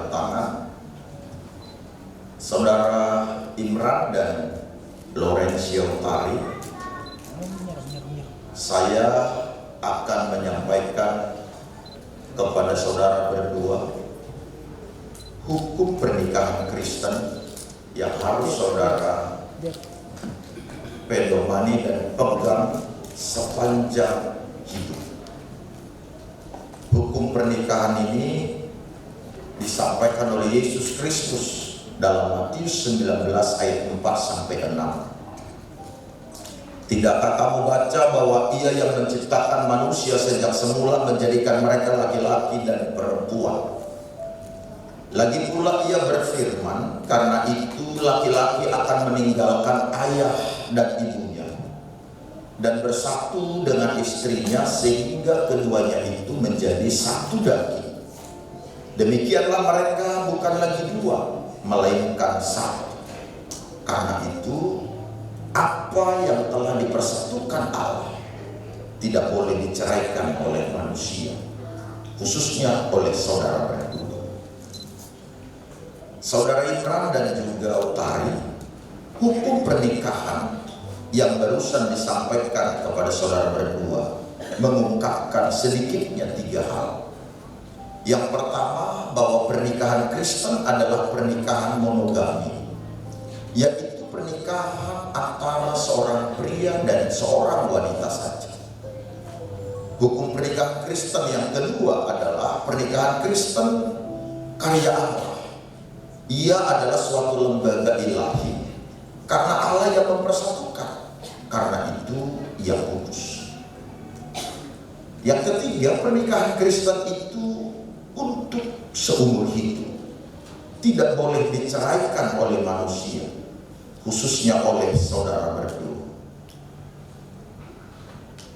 angkat tangan. Saudara Imran dan Laurencia Utari, saya akan menyampaikan kepada saudara berdua hukum pernikahan Kristen yang harus saudara pedomani dan pegang sepanjang hidup. Hukum pernikahan ini disampaikan oleh Yesus Kristus dalam Matius 19 ayat 4 sampai 6. Tidakkah kamu baca bahwa Ia yang menciptakan manusia sejak semula menjadikan mereka laki-laki dan perempuan? Lagi pula Ia berfirman, karena itu laki-laki akan meninggalkan ayah dan ibunya dan bersatu dengan istrinya sehingga keduanya itu menjadi satu daging. Demikianlah mereka bukan lagi dua, melainkan satu. Karena itu apa yang telah dipersatukan Allah tidak boleh diceraikan oleh manusia, khususnya oleh saudara berdua. Saudara Imran dan juga Utari, hukum pernikahan yang barusan disampaikan kepada saudara berdua mengungkapkan sedikitnya 3 hal. Yang pertama, bahwa pernikahan Kristen adalah pernikahan monogami, yaitu pernikahan antara seorang pria dan seorang wanita saja. Hukum pernikahan Kristen yang kedua adalah pernikahan Kristen karya Allah. Ia adalah suatu lembaga ilahi karena Allah yang mempersatukan. Karena itu ia kudus. Yang ketiga, pernikahan Kristen itu untuk seumur hidup, tidak boleh diceraikan oleh manusia, khususnya oleh saudara berdua.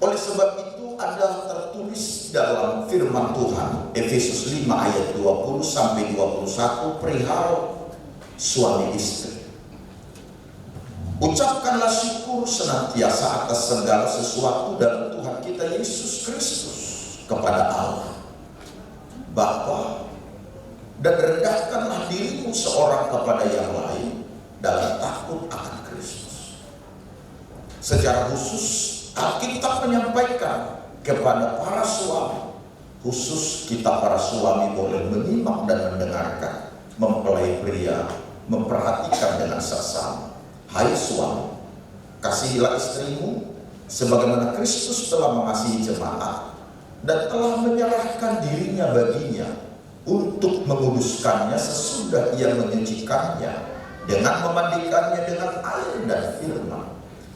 Oleh sebab itu ada tertulis dalam firman Tuhan Efesus 5 ayat 20 sampai 21 perihal suami istri. Ucapkanlah syukur senantiasa atas segala sesuatu dalam Tuhan kita Yesus Kristus kepada Allah Bapa, dan rendahkanlah dirimu seorang kepada yang lain dalam takut akan Kristus. Secara khusus Alkitab menyampaikan kepada para suami, khusus kita para suami boleh menyimak dan mendengarkan mempelai pria memperhatikan dengan seksama. Hai suami, kasihilah istrimu sebagaimana Kristus telah mengasihi jemaat dan telah menyerahkan dirinya baginya untuk menguduskannya sesudah ia menyucikannya dengan memandikannya dengan air dan firman,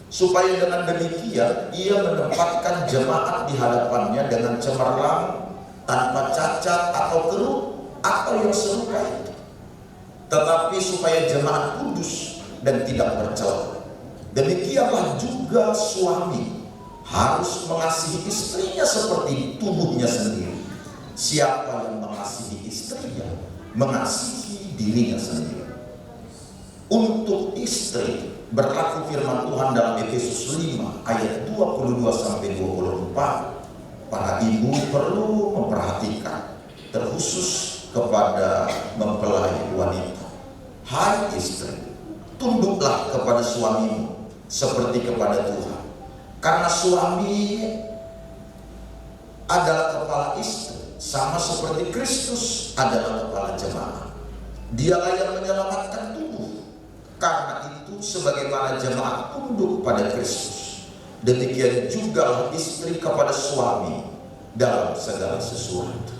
supaya dengan demikian ia menempatkan jemaat di hadapannya dengan cemerlang, tanpa cacat atau keruh atau yang serupa itu, tetapi supaya jemaat kudus dan tidak bercela. Demikianlah juga suami harus mengasihi istrinya seperti tubuhnya sendiri. Siapa yang mengasihi istrinya, mengasihi dirinya sendiri. Untuk istri berlaku firman Tuhan dalam Efesus 5 ayat 22 sampai 24. Para ibu perlu memperhatikan, terkhusus kepada mempelai wanita. Hai istri, tunduklah kepada suamimu seperti kepada Tuhan. Karena suami adalah kepala istri, sama seperti Kristus adalah kepala jemaat. Dialah yang menyelamatkan tubuh. Karena itu sebagaimana jemaat tunduk pada Kristus, demikian juga istri kepada suami dalam segala sesuatu.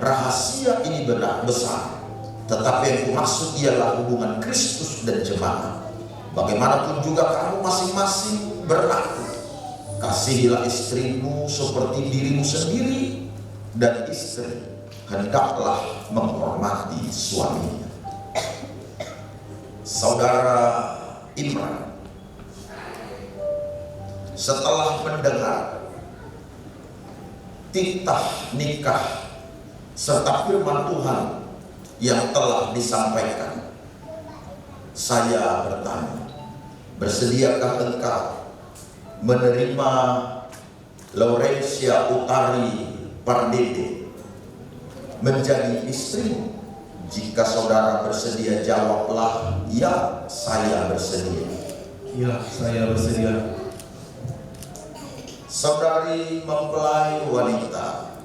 Rahasia ini benar besar, tetapi yang kumaksud ialah hubungan Kristus dan jemaat. Bagaimanapun juga kamu masing-masing berlaku, kasihilah istrimu seperti dirimu sendiri, dan istri hendaklah menghormati suaminya. Saudara Imran, setelah mendengar titah nikah serta firman Tuhan yang telah disampaikan, saya bertanya, bersediakah engkau menerima Laurencia Utari Pardede menjadi istrimu Jika saudara bersedia, jawablah, ya saya bersedia. Ya, saya bersedia. Saudari mempelai wanita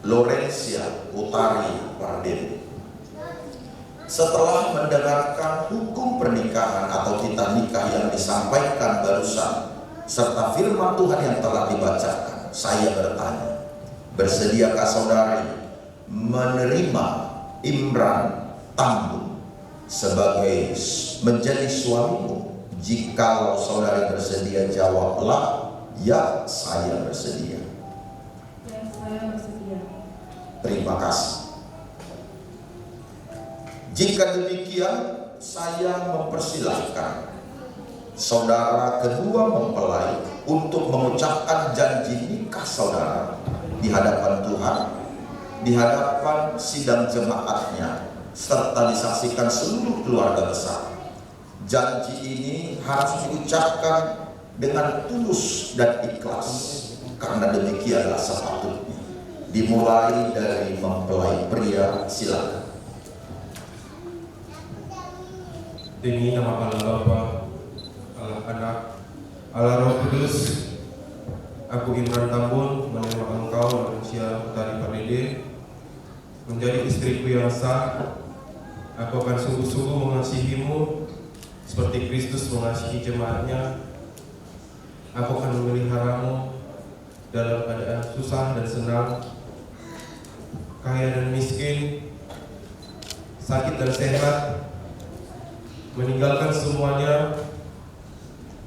Lorencia Utari Pardede, setelah mendengarkan hukum pernikahan atau kita nikah yang disampaikan barusan, serta firman Tuhan yang telah dibacakan, saya bertanya, bersediakah saudari menerima Imran Tambun sebagai menjadi suamimu? Jikalau saudari bersedia, jawablah, ya saya bersedia. Ya, saya bersedia. Terima kasih. Jika demikian, saya mempersilahkan saudara kedua mempelai untuk mengucapkan janji nikah saudara di hadapan Tuhan, di hadapan sidang jemaatnya, serta disaksikan seluruh keluarga besar. Janji ini harus diucapkan dengan tulus dan ikhlas, karena demikianlah sepatutnya. Dimulai dari mempelai pria, silakan. Demi nama Allah Bapa, Allah Anak, Allah Roh Kudus, aku Imran Tambun menerima engkau Lorencia Utari Pardede menjadi istriku yang sah. Aku akan sungguh-sungguh mengasihimu seperti Kristus mengasihi jemaatnya. Aku akan memeliharamu dalam keadaan susah dan senang, kaya dan miskin, sakit dan sehat, meninggalkan semuanya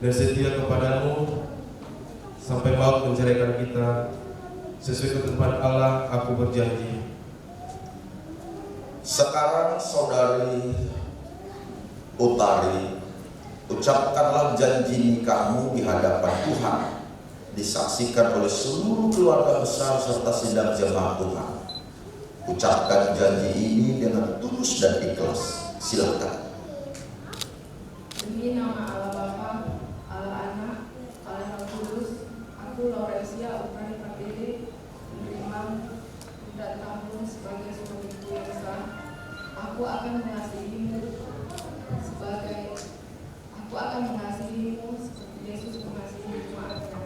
dan setia kepadamu sampai maut menceraikan kita. Sesuai ketentuan Allah, aku berjanji. Sekarang saudari Utari, ucapkanlah janji nikahmu di hadapan Tuhan, disaksikan oleh seluruh keluarga besar serta sidang jemaat Tuhan. Ucapkan janji ini dengan tulus dan ikhlas. Silakan. Demi nama Allah Bapa, Allah Anak, Allah Roh Kudus, aku Lorencia Utari Pardede menerima Imran Tambun sebagai suamiku yang sah. Aku akan mengasihimu seperti Yesus mengasihi jemaatnya.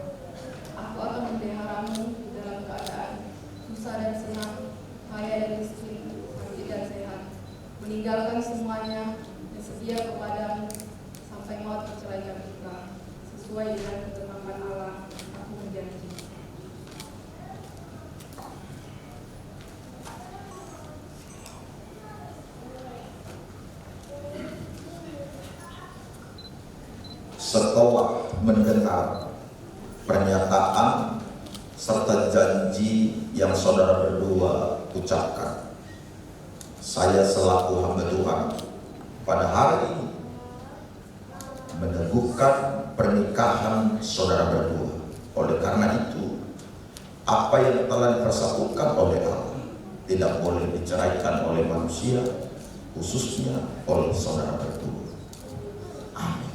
Aku akan memeliharamu dalam keadaan susah dan senang, kaya dan miskin, sakit dan sehat, meninggalkan semuanya dan setia kepadamu sampai maut menceraikan kita. Sesuai dengan ketetapan Allah, aku berjanji. Setelah mendengar pernyataan serta janji yang saudara berdua ucapkan, saya selaku hamba Tuhan pada hari ini meneguhkan pernikahan saudara berdua. Oleh karena itu, apa yang telah dipersatukan oleh Allah tidak boleh diceraikan oleh manusia, khususnya oleh saudara berdua. Amin.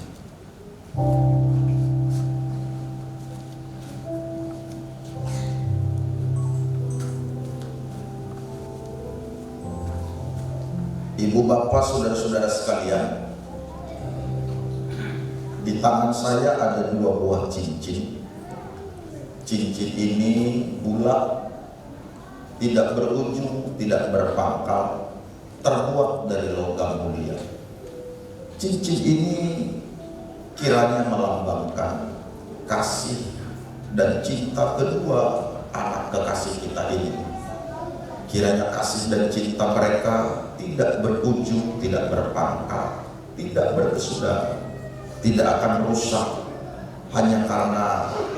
Ibu bapak saudara-saudara sekalian, di tangan saya ada 2 buah cincin. Cincin ini bulat, tidak berujung, tidak berpangkal, terbuat dari logam mulia. Cincin ini kiranya melambangkan kasih dan cinta kedua anak kekasih kita ini. Kiranya kasih dan cinta mereka tidak berujung, tidak berpangkal, tidak berkesudahan, tidak akan rusak hanya karena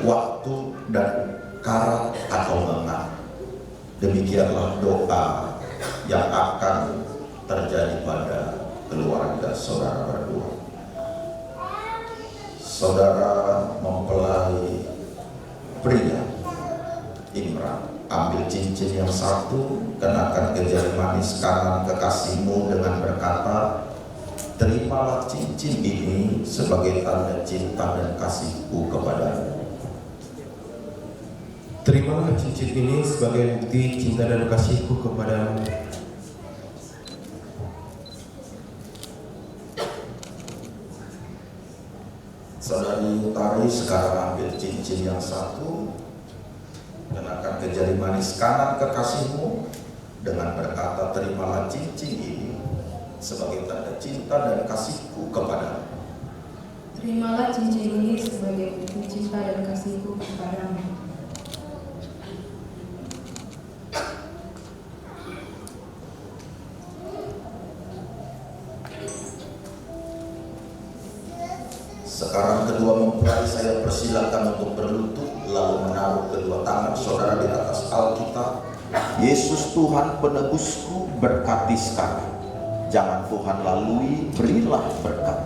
waktu dan karat atau mengat. Demikianlah doa yang akan terjadi pada keluarga saudara berdua. Saudara mempelai pria Imran, ambil cincin yang satu, kenakan ke jari manis kanan kekasihmu dengan berkata, terimalah cincin ini sebagai tanda cinta dan kasihku kepadamu. Terimalah cincin ini sebagai bukti cinta dan kasihku kepadamu. Saudari Utari sekarang ambil cincin yang satu, kenakan ke jari manis kanan kekasihmu dengan berkata, terimalah cincin ini sebagai tanda cinta dan kasihku kepadamu. Terimalah cincin ini sebagai bukti cinta dan kasihku kepadamu. Sekarang kedua mempelai saya persilakan untuk berlutut lalu menaruh kedua tangan saudara di atas Alkitab. Yesus Tuhan penebusku, berkati sekarang. Jangan Tuhan lalui, berilah berkat.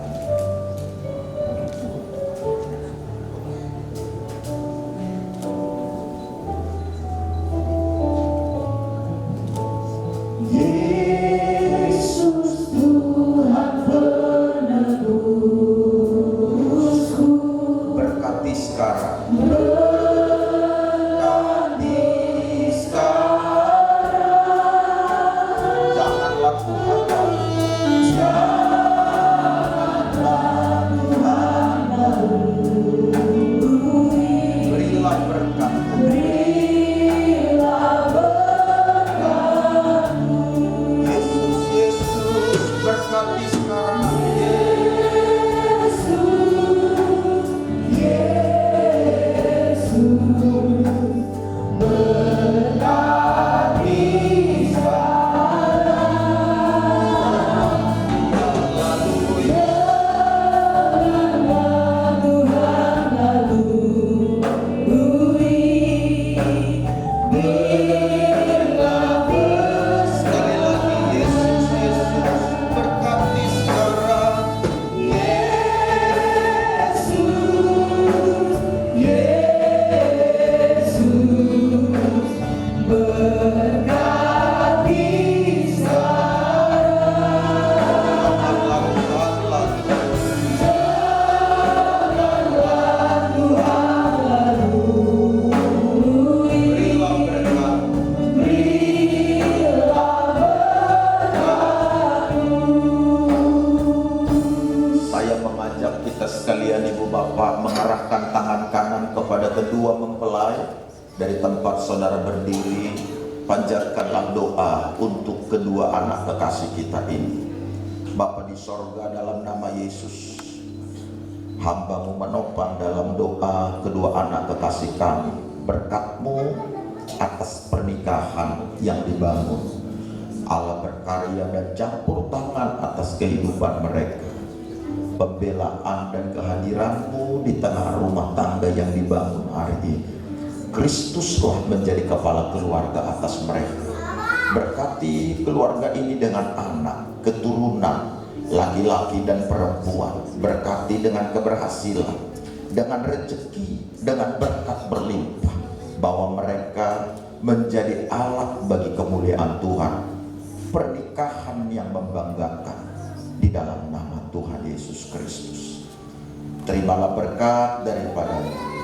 Dari tempat saudara berdiri, panjatkanlah doa untuk kedua anak kekasih kita ini. Bapa di sorga, dalam nama Yesus, hamba-Mu menopang dalam doa kedua anak kekasih kami. Berkat-Mu atas pernikahan yang dibangun. Allah berkarya dan campur tangan atas kehidupan mereka. Pembelaan dan kehadiran-Mu di tengah rumah tangga yang dibangun hari ini. Kristuslah menjadi kepala keluarga atas mereka. Berkati keluarga ini dengan anak, keturunan, laki-laki dan perempuan. Berkati dengan keberhasilan, dengan rezeki, dengan berkat berlimpah. Bahwa mereka menjadi alat bagi kemuliaan Tuhan. Pernikahan yang membanggakan di dalam nama Tuhan Yesus Kristus. Terimalah berkat daripada-Mu.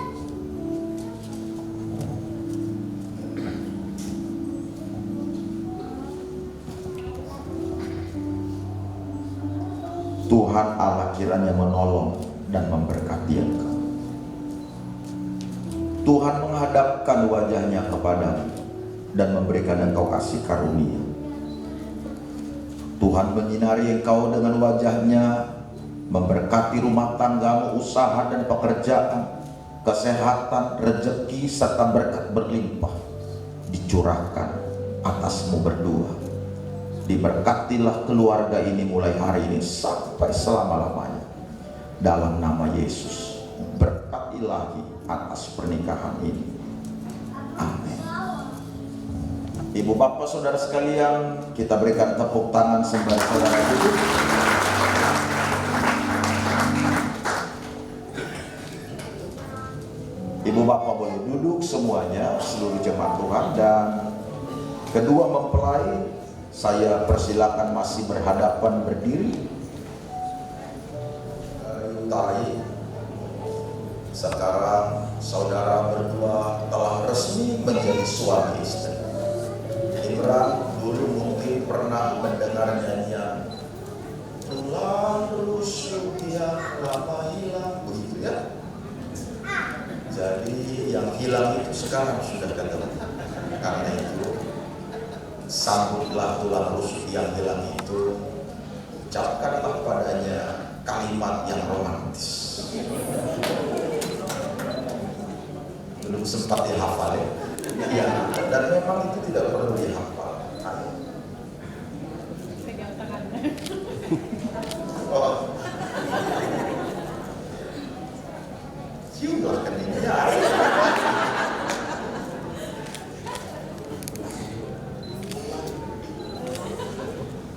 Tuhan Allah kiranya menolong dan memberkati engkau. Tuhan menghadapkan wajahnya kepadamu dan memberikan engkau kasih karunia. Tuhan menyinari engkau dengan wajahnya, memberkati rumah tanggamu, usaha dan pekerjaan, kesehatan, rezeki serta berkat berlimpah dicurahkan atasmu berdua. Diberkatilah keluarga ini mulai hari ini sampai selama-lamanya. Dalam nama Yesus, berkat ilahi atas pernikahan ini. Amin. Ibu bapak saudara sekalian, kita berikan tepuk tangan sembari saudara duduk. Ibu bapak boleh duduk semuanya, seluruh jemaat Tuhan, dan kedua mempelai saya persilakan masih berhadapan berdiri. Utari, sekarang saudara berdua telah resmi menjadi suami istri. Imran dulu mungkin pernah mendengar nyanyian Tulang rusuk yang lama hilang, begitu ya. sekarang sudah ketemu. Karena itu, sambutlah tulang rusuk yang hilang itu, ucapkanlah padanya kalimat yang romantis. Belum sempat dihafal ya? Iya, dan memang itu tidak perlu dihafal. Pegang tangan. Oh. Ciumlah keningnya.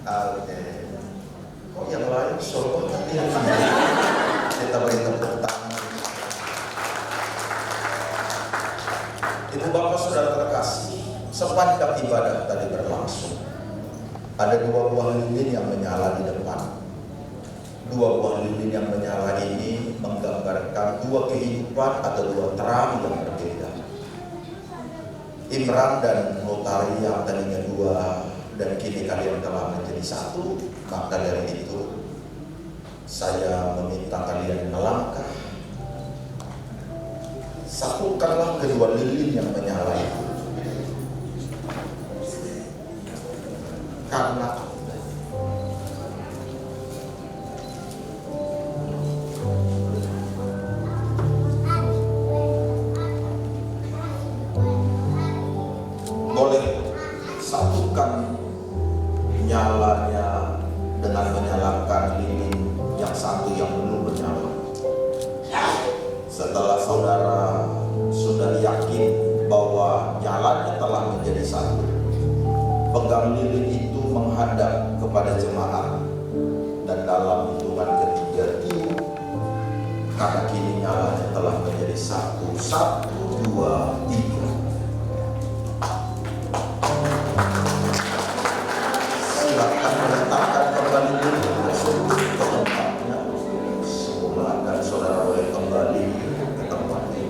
Oke. Oh, yang lain solo kita beri tepuk tangan. Ibu bapak saudara terkasih, sepanjang ibadah tadi berlangsung, ada 2 buah lilin yang menyala di depan. 2 buah lilin yang menyala ini menggambarkan 2 kehidupan atau 2 terang yang berbeda. Imran dan Notari yang tadinya 2 dan kini kalian telah menjadi 1. Maka dari itu saya meminta kalian melangkah, satukanlah kedua lilin yang menyala itu. Karena boleh satukan nyalanya dengan menyalakan lilin yang satu yang belum menyala. Setelah saudara sudah yakin bahwa nyalanya telah menjadi satu, pegang lilin itu menghadap kepada jemaat dan dalam hitungan ketiga itu, karena kini nyalanya telah menjadi satu. 1, 2, 3. Silakan meletakkan kembali lilin tersebut ke tempatnya. Silakan saudara boleh kembali ke tempatnya.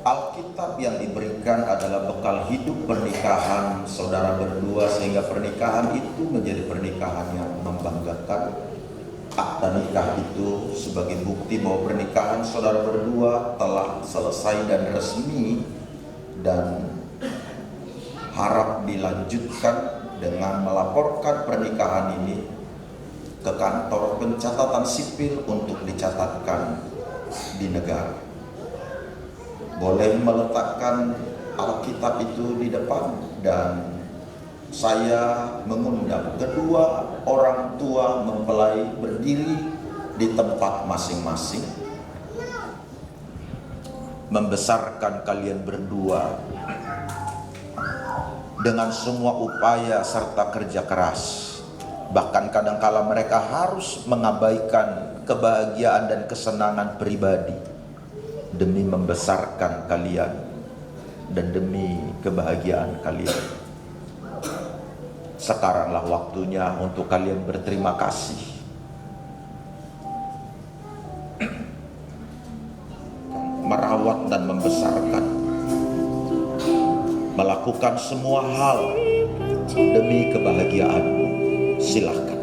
Alkitab yang diberikan adalah bekal hidup pernikahan saudara berdua, sehingga pernikahan itu menjadi pernikahan yang membanggakan. Akta nikah itu sebagai bukti bahwa pernikahan saudara berdua telah selesai dan resmi, dan harap dilanjutkan dengan melaporkan pernikahan ini ke kantor pencatatan sipil untuk dicatatkan di negara. Boleh meletakkan Alkitab itu di depan, dan saya mengundang kedua orang tua mempelai berdiri di tempat masing-masing, membesarkan kalian berdua dengan semua upaya serta kerja keras. Bahkan kadangkala mereka harus mengabaikan kebahagiaan dan kesenangan pribadi demi membesarkan kalian dan demi kebahagiaan kalian. Sekaranglah waktunya untuk kalian berterima kasih. Merawat dan membesarkan, melakukan semua hal demi kebahagiaanmu. Silahkan.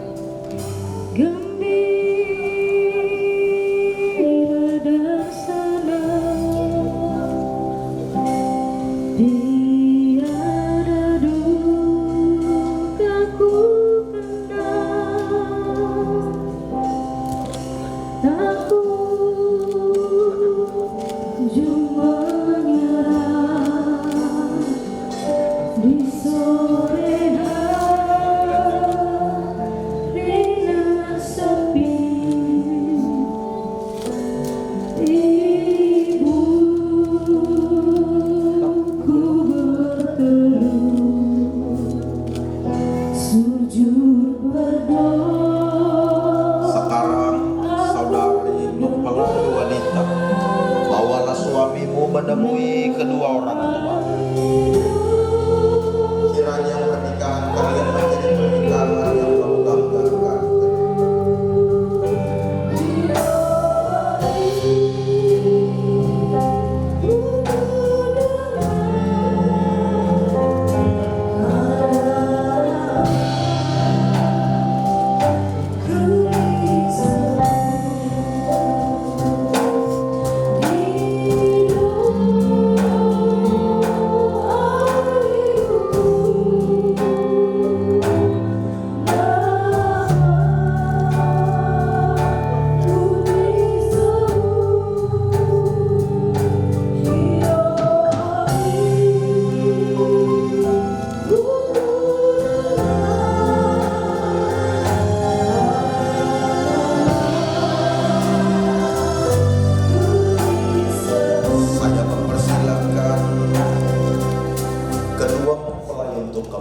Menemui kedua orang tua. Kiranya pernikahan kalian menjadi pernikahan yang membanggakan.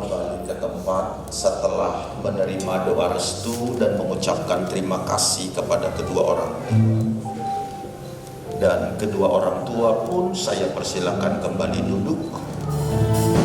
kembali ke tempat setelah menerima doa restu dan mengucapkan terima kasih kepada kedua orang tua. Dan kedua orang tua pun saya persilakan kembali duduk. Hallelujah.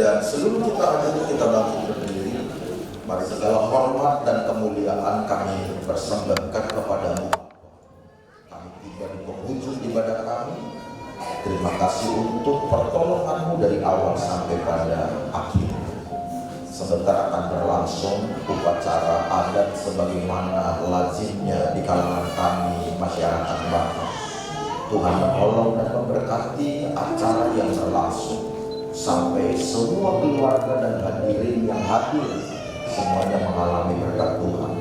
Dan sebelum kita hadir, kita bangkit berdiri. Mari segala hormat dan kemuliaan kami persembahkan kepadamu. Kami tiba di penghujung ibadah kami. Terima kasih untuk pertolonganmu dari awal sampai pada akhir. Sebentar akan berlangsung upacara adat sebagaimana lazimnya di kalangan kami masyarakat Batak. Tuhan menolong dan memberkati acara yang berlangsung sampai semua keluarga dan hadirin yang hadir semuanya mengalami berkat Tuhan.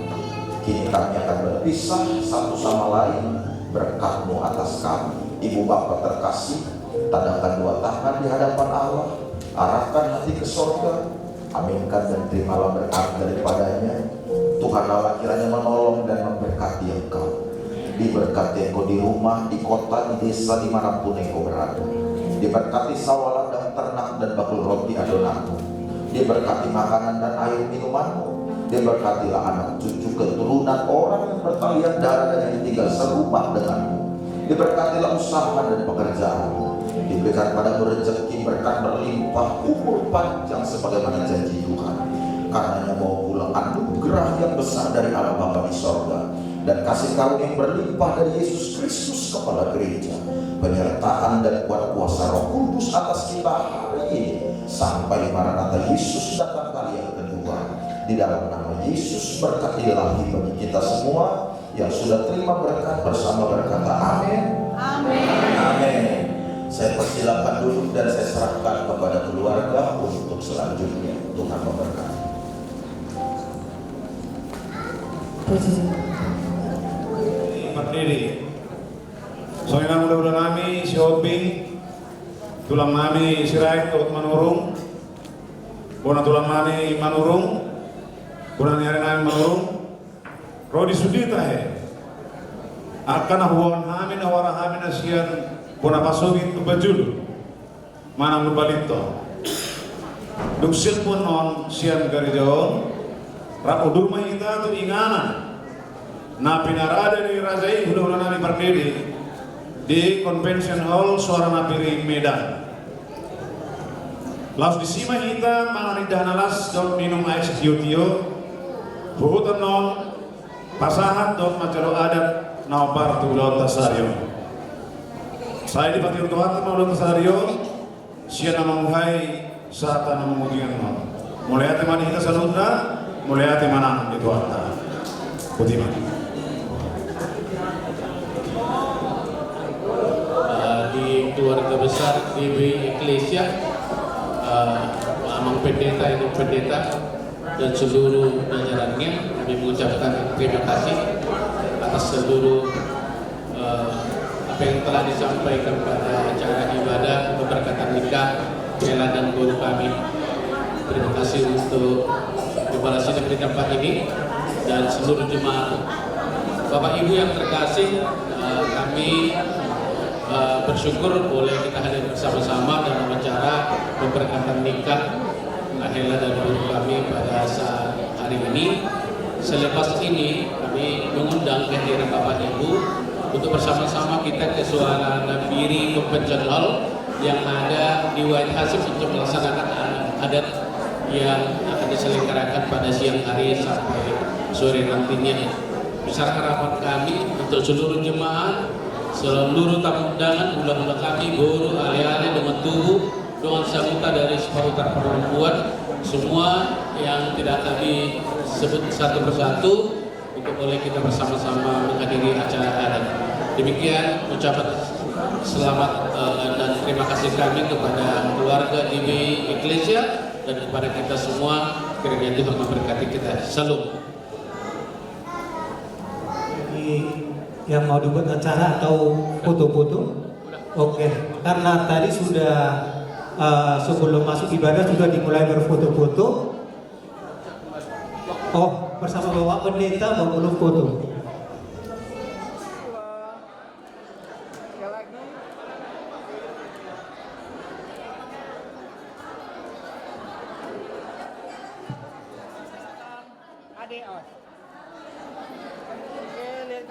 Kini kami akan berpisah satu sama lain, berkat-Mu atas kami. Ibu Bapa terkasih, tandangkan dua tangan di hadapan Allah, arahkan hati ke sorga, aminkan dan terimalah berkat daripadanya. Tuhan Allah kiranya menolong dan memberkati engkau. Diberkati engkau di rumah, di kota, di desa, dimanapun engkau berada. Diberkati sawah ladang ternak dan bakul roti adonanmu. Diberkati makanan dan air minumanmu. Diberkatilah anak cucu keturunan orang yang bertalian darah dan yang tinggal serumah denganmu. Diberkatilah usaha dan pekerjaanmu. Diberikan padamu rezeki berkat berlimpah, umur panjang sebagaimana janji Tuhan. Karenanya bawa pulang anugerah yang besar dari Allah Bapa di sorga, dan kasih karunia yang berlimpah dari Yesus Kristus Kepala Gereja, penyertaan dan kuat kuasa Roh Kudus atas kita hari ini sampai Maranatha Yesus datang kali yang kedua. Di dalam nama Yesus berkat ilahi bagi kita semua yang sudah terima berkat bersama berkata amin. Amin. Amin. Saya persilakan dulu dan saya serahkan kepada keluarga untuk selanjutnya. Tuhan memberkati. Berdiri. Soalnya mudah-mudahan nami si Obing, tulang nami si Raik untuk manurung, bona tulang nami manurung, bona nyari nami manurung, Rodi Sudita akan ahuan hamin awara hamin asian bona pasogin tu bajul, mana lubalito, duksil pun non sian garijaon, rakudur mahita tu ingana. Na pinarada di Rajai udah nami berdiri di Convention Hall Suara Napiri Medan. Laus di sima kita mangani danalas dot minum air sekiutio, hutan non pasahan dot macaro adat naopar tu laut tasario. Saya di Patir Tuhan mau laut tasario, siapa menghai saat nama mujian non. Mulai hati mana kita salunda, mulai hati mana di Tuhan. Putih. Di keluarga besar DB Eklesia, Amang Pendeta, Ibu Pendeta, dan seluruh jajarannya, kami mengucapkan terima kasih atas seluruh apa yang telah disampaikan pada acara ibadah pemberkatan nikah Bella dan guru kami. Terima kasih untuk Kepala Sidang di tempat ini dan seluruh jemaat. Bapak Ibu yang terkasih, kami bersyukur boleh kita hadir bersama-sama dalam acara pemberkatan nikah Ahela dan guru kami pada saat hari ini. Selepas ini kami mengundang kehadiran Bapak Ibu untuk bersama-sama kita ke Suara Napiri Convention Hall yang ada di White House untuk melaksanakan adat yang akan diselenggarakan pada siang hari sampai sore nantinya. Besar harapan kami untuk seluruh jemaat, seluruh tamu undangan, undang-undang kami, guru, alih-alih dengan tubuh, dengan sambutan dari sepautar perempuan, semua yang tidak kami sebut satu persatu untuk boleh kita bersama-sama menghadiri acara adat. Demikian ucapan selamat dan terima kasih kami kepada keluarga DB Eklesia dan kepada kita semua. Kiranya Tuhan memberkati kita. Salam. Yang mau dibuat acara atau foto-foto? Oke, karena tadi sudah sebelum masuk ibadah sudah dimulai berfoto-foto. Oh, bersama Bapak Pendeta mau belum foto?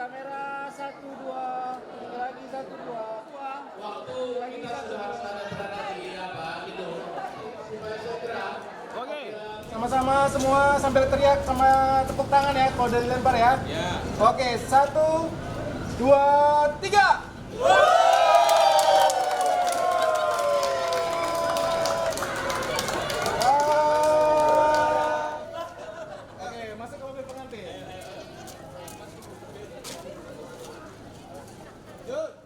Kamera 1, 2, lagi 1, 2. Waktu kita sudah berada di apa itu? Sama-sama semua sambil teriak sama tepuk tangan ya kalau udah dilempar ya. Oke, 1, 2, 3. Oke, masuk ke mobil pengantin. Yuk.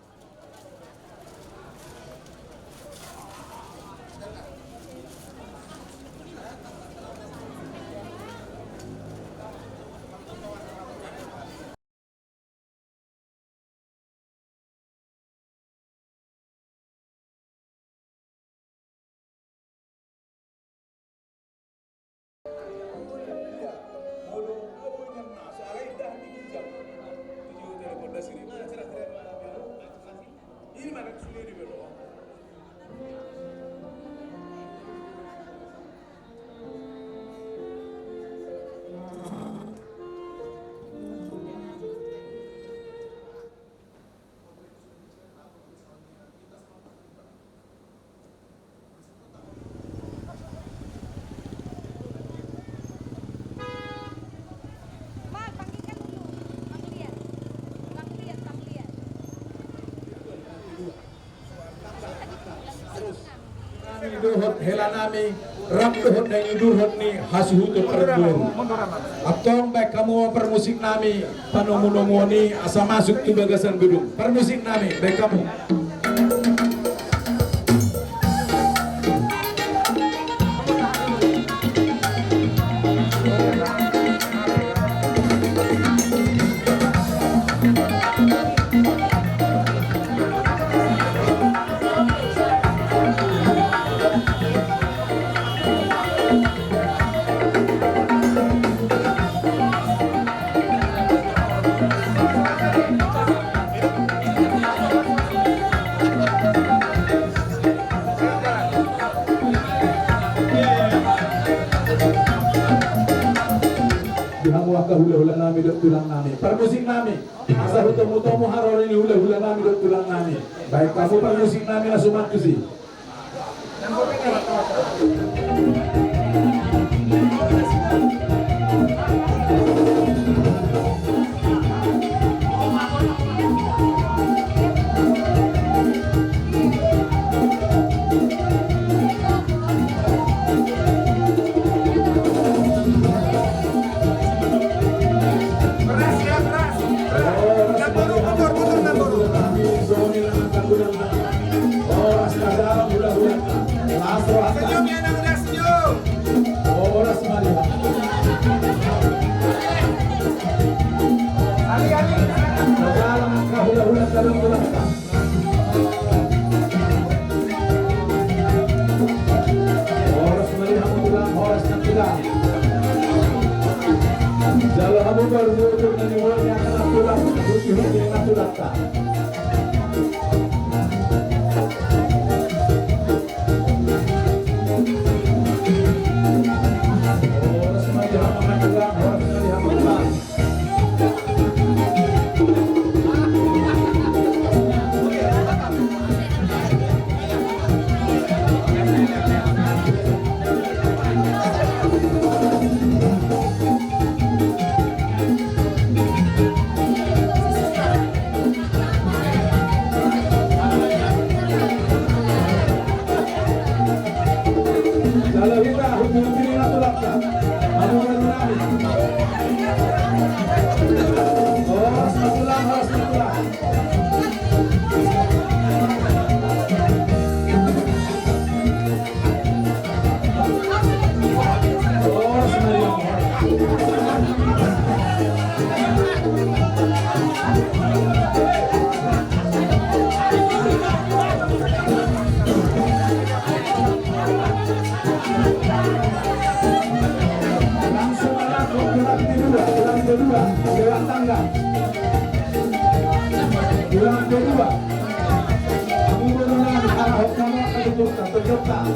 Duhut helanami ram duhut dan duhut ni hasuhut perbur atong baik kamu permusik nami panomunomoni asa masuk tu bagasan gedung permusik nami baik kamu. Hula-hula nami dok tulang nami permusik nami asa hutomu haror ini hula-hula nami dok tulang nami baik kamu permusik nami langsung matusi Jalo hamu berbudur nani mulut yang kena tulang, putih yang kena tulang. Orang semua hamu main tulang, orang semua hamu tulang. Gerak tangga. Bulan kedua. Kamu berulang arah kamu akan tunjukkan.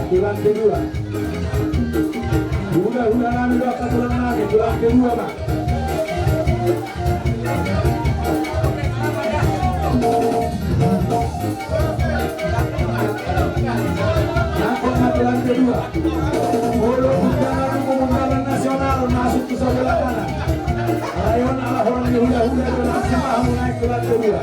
tulang kedua. Udah nami dokter tulang nami, tulang kedua Pak. Nakon tulang kedua. Mulu bukan pemungkaran nasional masuk ke sebelah kanan. Rayon ala orang Yehuda tulang sembah naik tulang kedua.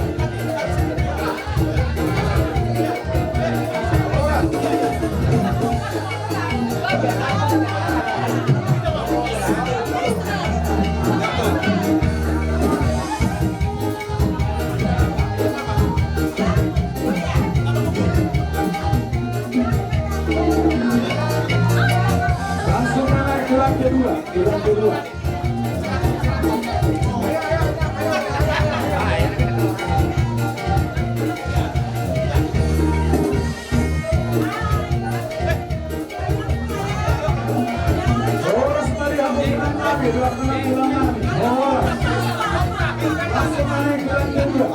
Langsung naik tulang kedua. Langsung naik tulang kedua.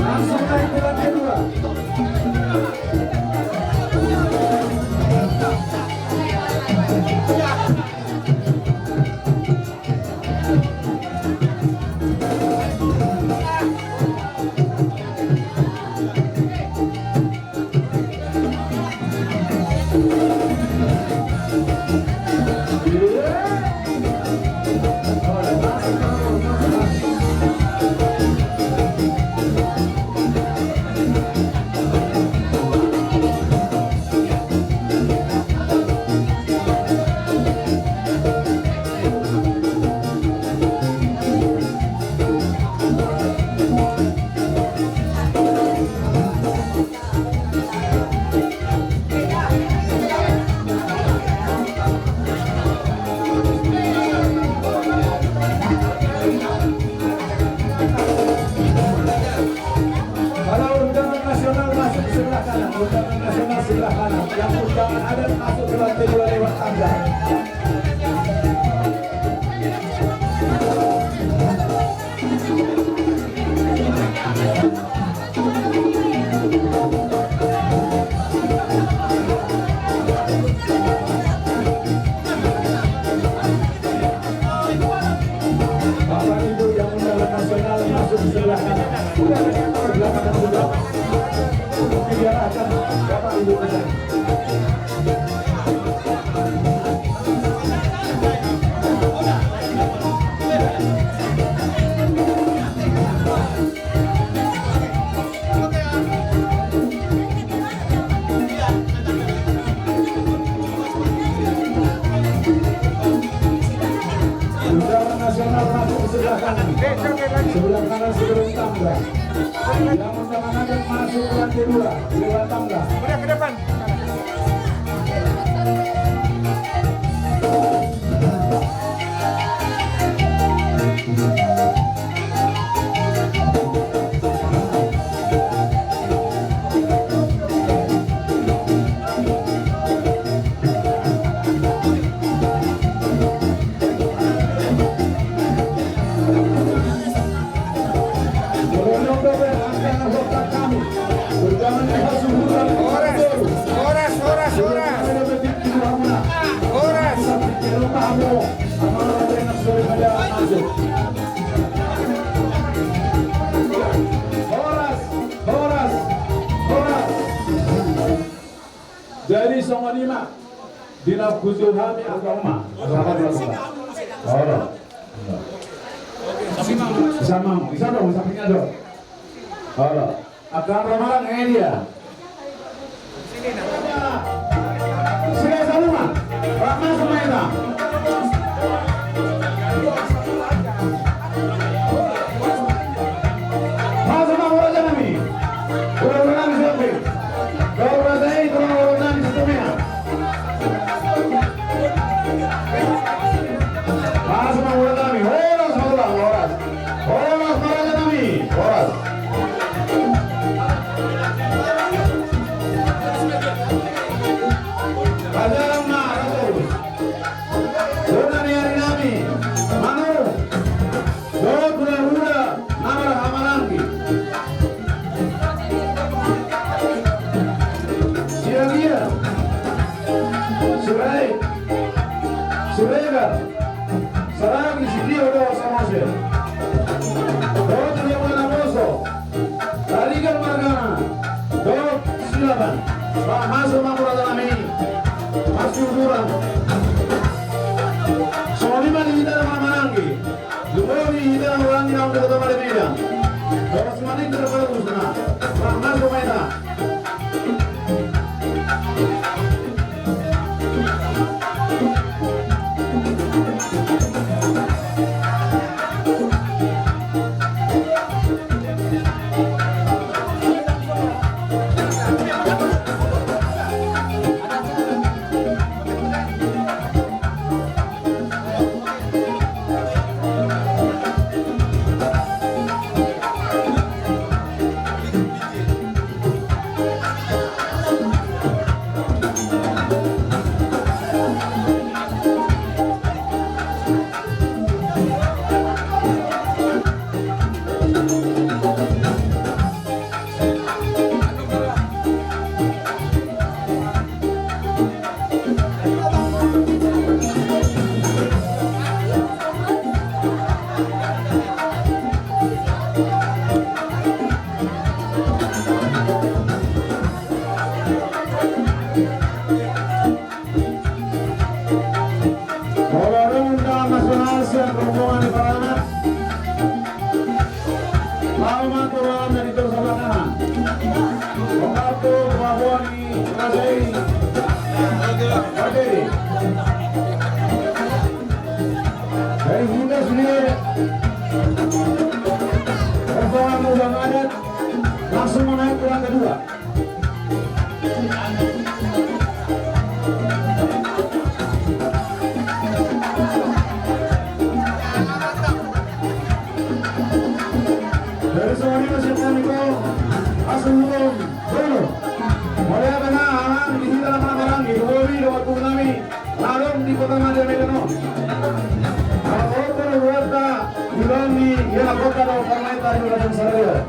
Langsung naik tulang kedua. Kalau undangan nasional masuk sebelah kanan, undangan nasional sebelah kanan. Yang undangan adat masuk ke lantai 2 lewat tangga. Bapak Ibu yang undangan nasional masuk ke sebelah kanan. Undangan yang sebelah kanan sudah diarahkan Bapak Ibu ke sana. Undangan nasional masuk ke sebelah kanan. Sebelah kanan sebelum tangga. Yang undangan adat masuk ke lantai 2 lewat tangga. Udah ke depan. Jadi sama lima dina kuzuhami agama sama bisa dong sampingnya dong. Akan ramalan dia. Sini sama Rama Sumaila. Nasir. Dot Yamana Boso. Tarigan Margana. Dot silakan. Pak masuk Mapura Dalami. Masih ukuran. Solima di kita nama Mananggi. Lumoni kita nama orang di nama kota Malaysia. Dot Simani terpada Kusna. Pak masuk Maita. Langsung menaik pulang kedua. Dari semua siapkan Niko, langsung turun, dulu. Mulai tengah, aman di sini dalam barang di Bobi, lewat Kunami, lalu di kota Madya Megano. Kalau terbuatnya di Gila Kota dan Parmenta di Wilayah Sarajevo.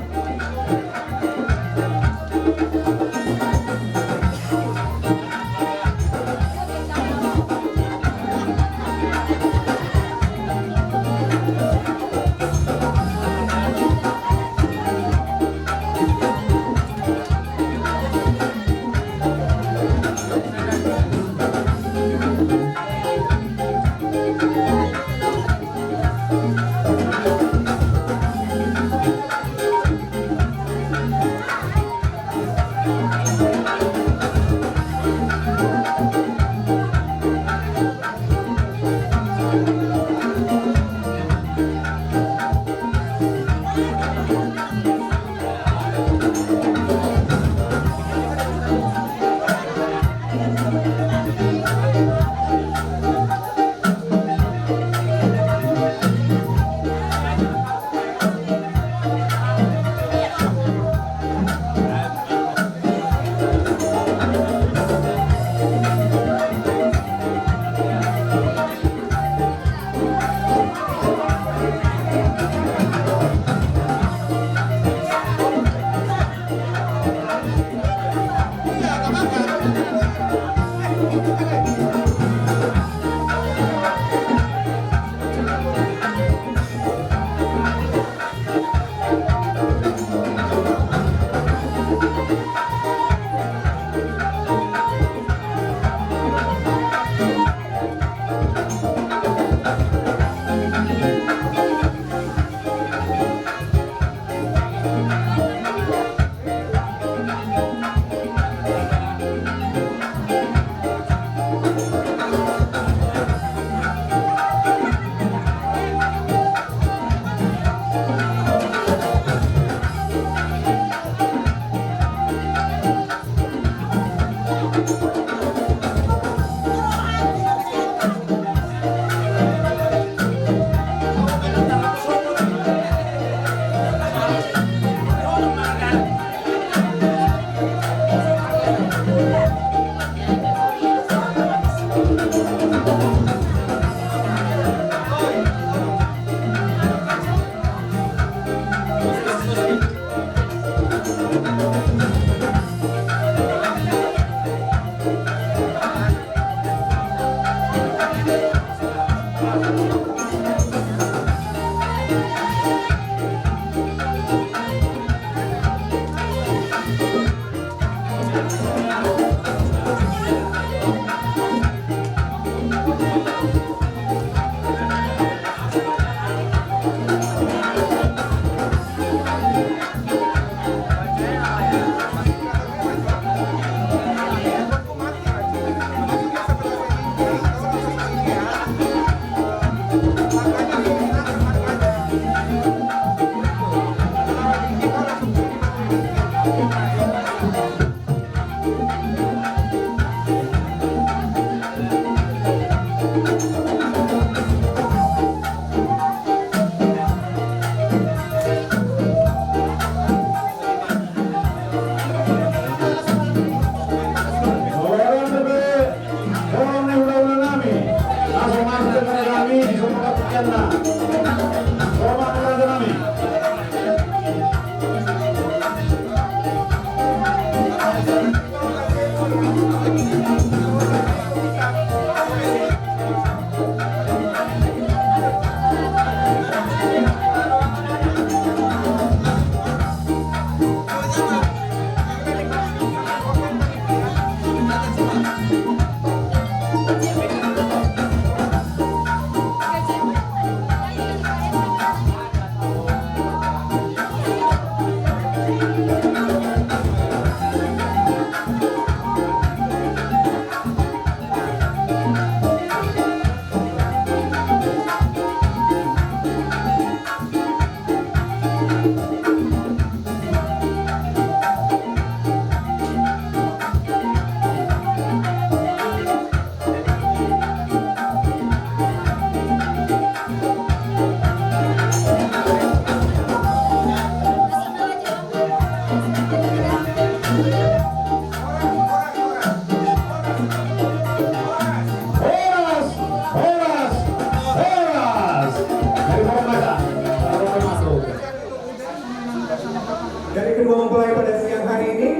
dari kedua mempelai pada siang hari ini,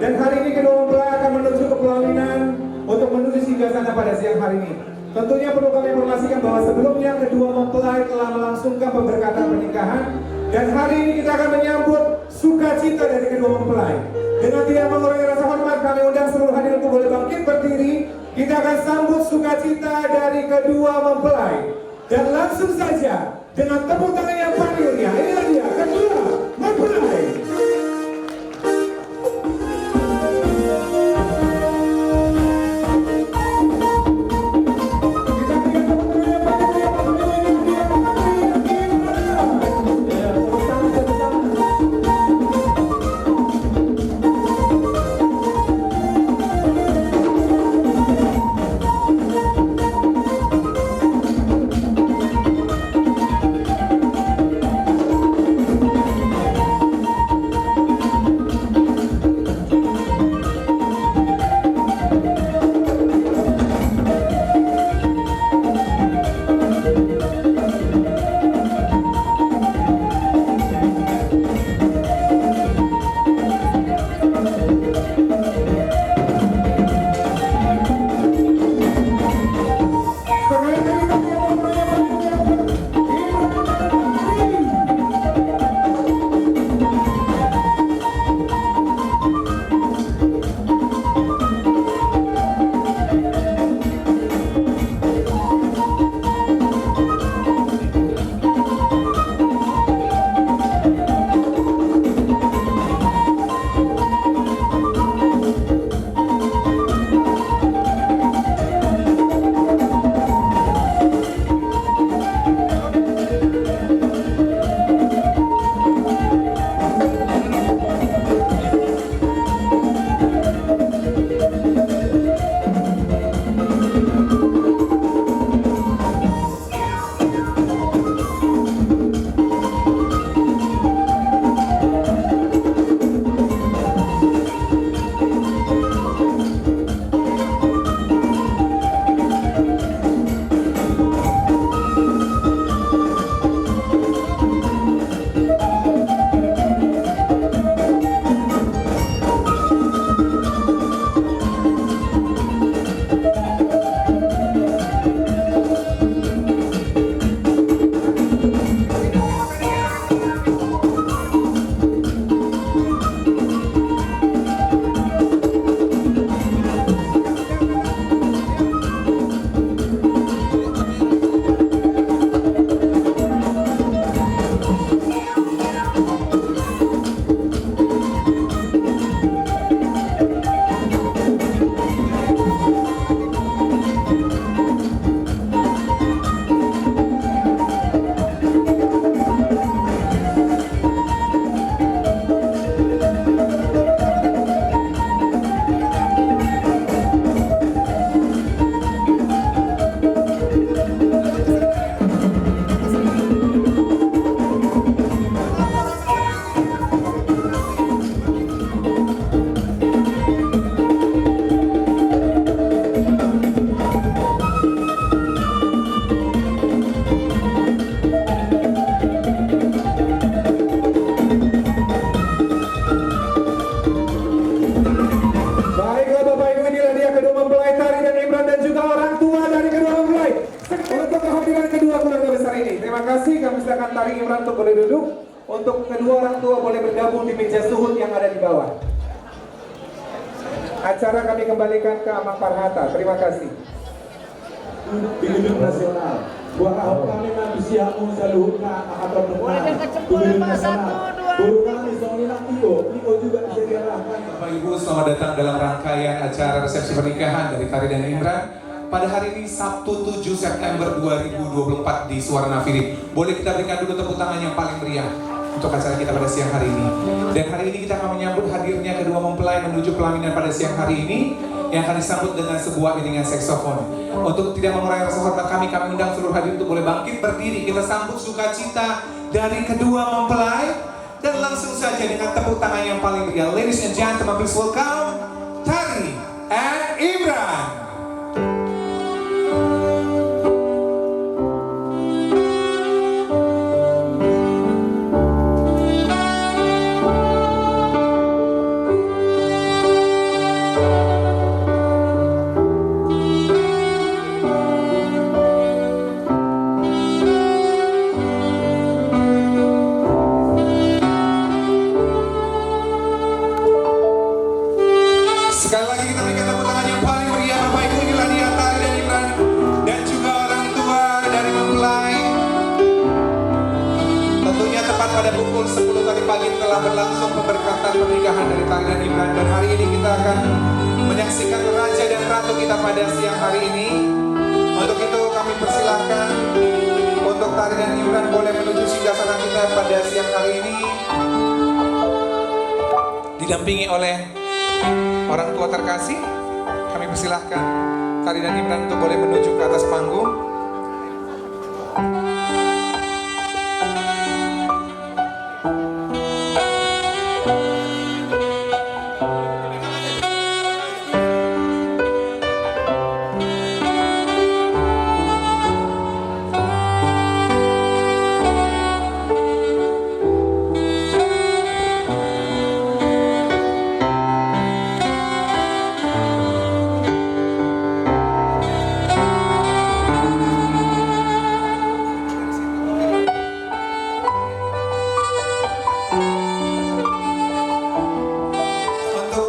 dan hari ini kedua mempelai akan menuju ke pelaminan untuk menuju singgah sana pada siang hari ini. Tentunya perlu kami informasikan bahwa sebelumnya kedua mempelai telah melangsungkan pemberkatan pernikahan, dan hari ini kita akan menyambut sukacita dari kedua mempelai. Dengan tidak mengurangi rasa hormat, kami undang seluruh hadirin untuk boleh bangkit berdiri. Kita akan sambut sukacita dari kedua mempelai, dan langsung saja dengan tepuk tangan yang paling meriah. Inilah dia kedua mempelai. kasih. Kami silakan Tari Imran untuk boleh duduk. Untuk kedua orang tua boleh bergabung di meja suhud yang ada di bawah. Acara kami kembalikan ke Amang Parhata. Terima kasih. Di gedung nasional. Buah ahok kami manusiamu saluhna akan berkenan. Di gedung nasional. Guru kami Songinang Iko juga bisa diarahkan. Bapak Ibu, selamat datang dalam rangkaian acara resepsi pernikahan dari Tari dan Imran pada hari ini Sabtu 7 September 2024 di Suwarna Philip. Boleh kita berikan dulu tepuk tangan yang paling meriah untuk acara kita pada siang hari ini. Dan hari ini kita akan menyambut hadirnya kedua mempelai menuju pelaminan pada siang hari ini yang akan disambut dengan sebuah iringan saksofon. Untuk tidak mengurangi rasa hormat kami undang seluruh hadir untuk boleh bangkit berdiri. Kita sambut sukacita dari kedua mempelai. Dan langsung saja dengan tepuk tangan yang paling meriah. Ladies and gentlemen, please welcome Tari and Imran. Sekali lagi kita berikan tepuk tangan yang paling meriah. Bapak Ibu, inilah dia Tari dan Imran dan juga orang tua dari mempelai. Tentunya tepat pada pukul 10 tadi pagi telah berlangsung pemberkatan pernikahan dari Tari dan Imran. Dan hari ini kita akan menyaksikan raja dan ratu kita pada siang hari ini. Untuk itu kami persilahkan untuk Tari dan Imran boleh menuju singgasana kita pada siang hari ini, didampingi oleh orang tua terkasih. Kami persilahkan Tari dan Imran untuk boleh menuju ke atas panggung.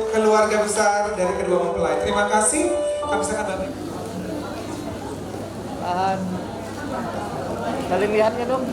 Keluarga besar dari kedua mempelai. Terima kasih. Kami silakan Bapak. Tahan. Saling lihatnya dong.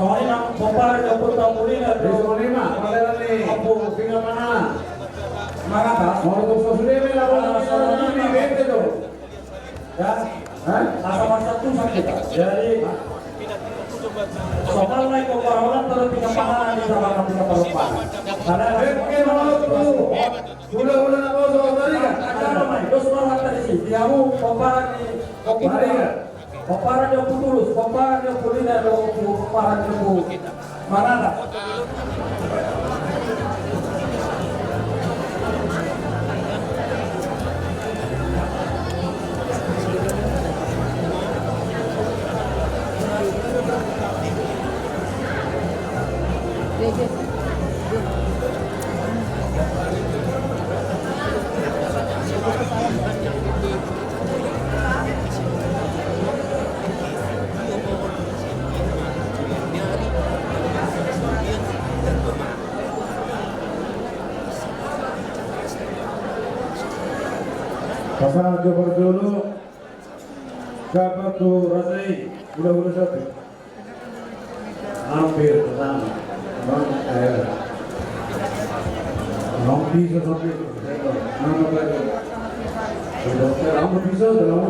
Soalnya kompar ke putra kuliner di Solima, pada nih, aku tinggal mana? Mana tak? Mau ke Solima lah, ini bete tuh. Ya, masa tuh sakit. Jadi, soal naik kompar orang terus tinggal mana di sana tinggal pelupa. Karena bete mau tuh, udah nak mau soal tadi kan? Ada main, terus orang tadi sih, dia mau kompar di kompar kan? Komparan yang tulus, komparan yang kuliner, komparan yang mana tak? Pasangan nomor dulu Kapatu Rasai udah satu hampir bersama Bang bisa sampai nama lagi sudah bisa dalam